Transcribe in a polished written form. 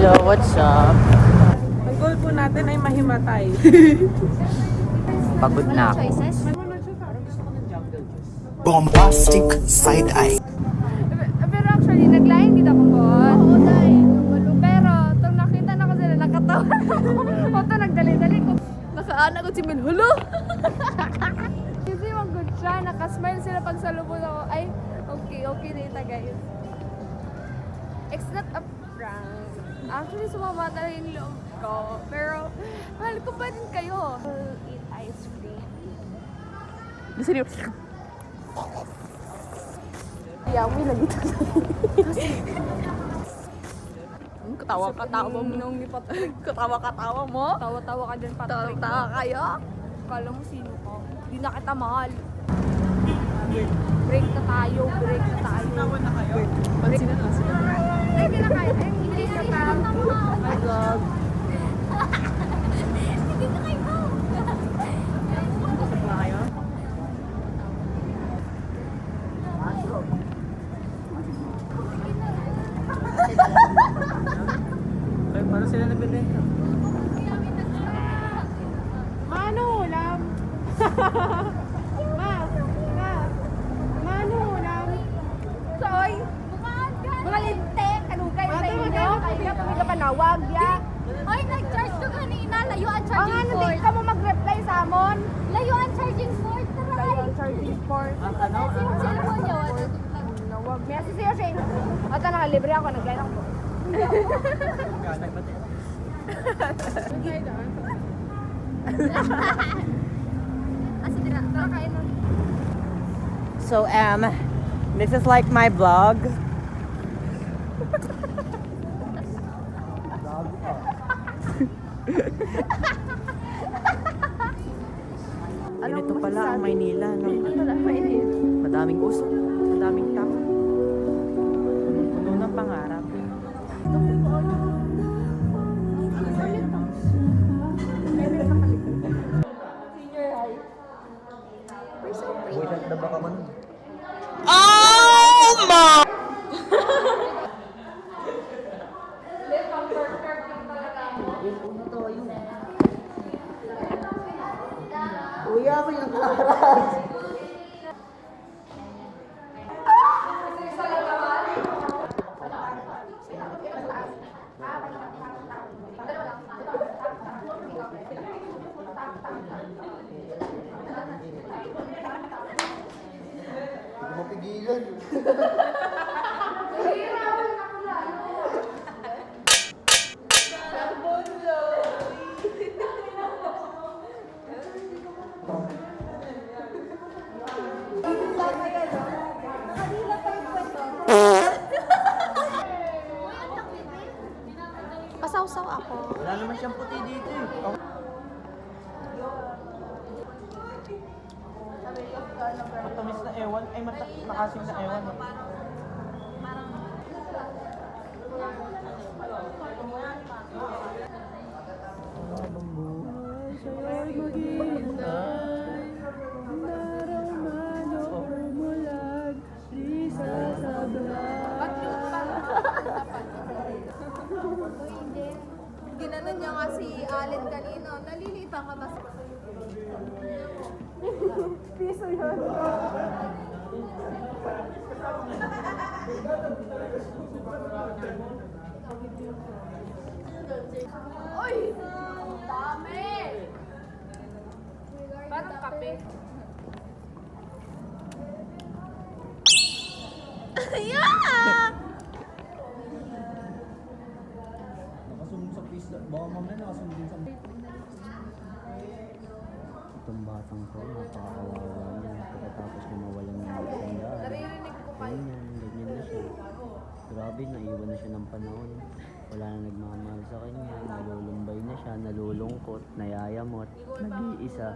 Hello, what's up? Ang goal po natin ay mahimatay. Pagod na ako. Bombastic side eye. Pero actually, naglaing din ako po. Oo, dahil. Pero, itong nakita na ko sila, nakatawa na ako. O ito, nagdali-dali ko. Nakaana ko si Mel. Hulo! Kasi yung good siya. Nakasmile sila pag salubon ako. Ay, okay dito guys. It's not a prank. Actually, sumama talaga yung loob ko. Pero, mahal ko pa din kayo. We'll eat ice cream. Gusto niyo? Yummy na dito. Katawa-katawa mo nung ni Patrick. Katawa-katawa mo? Tawa-tawa ka dyan, Patrick. Tawa kayo? Kala mo sino ko? Hindi na kita mahal. Break na tayo. Tawa na kayo. Pansin na lang sila. Ay, hindi na kayo. Ay, hindi na tayo. My God. Hindi na kayo. Na kayo? Ay, parang sila nagbibenta. Mano, ulam. Mano, ulam. Soy. Mga linte, kanugay sa inyo. Kaya kami ka panawag, ya. Ay, nag-charge ko kanina. Layo ang O nga, charging hindi port. ka mo mag-reply sa amon. Layo ang charging port. Tayo Taray. ang charging port. Ano? Yung cellphone niyo. Nawag. May asisiyo siya. Ata, nakalibre ako. Nag-line ako. Asa dira? Tara, kain na. So, this is like my vlog. Ganito pala ang Maynila, no? Madaming usok, madaming tao. Puno ng pangarap. Oh my! Kuya, may nakaharap. Pasawsaw ako. Wala naman siyang puti dito eh. Oh. Matamis na ewan. Ay, makasim na ewan. Ginanon niya nga si Allen kanino. Nalilita ka ba? Piso yun. Uy! Dami! Parang kape. Yeah! Nakasunod sa pista. Baka mamaya nakasunod din sa... Itong batang ko, napakakawawa niya. Pagkatapos niya mawalan ng magandaan. Naririnig ko pa. Ganyan na siya. Grabe, naiwan na siya ng panahon. Wala na nagmamahal sa kanya. Nalulumbay na siya, nalulungkot, nayayamot, nag-iisa.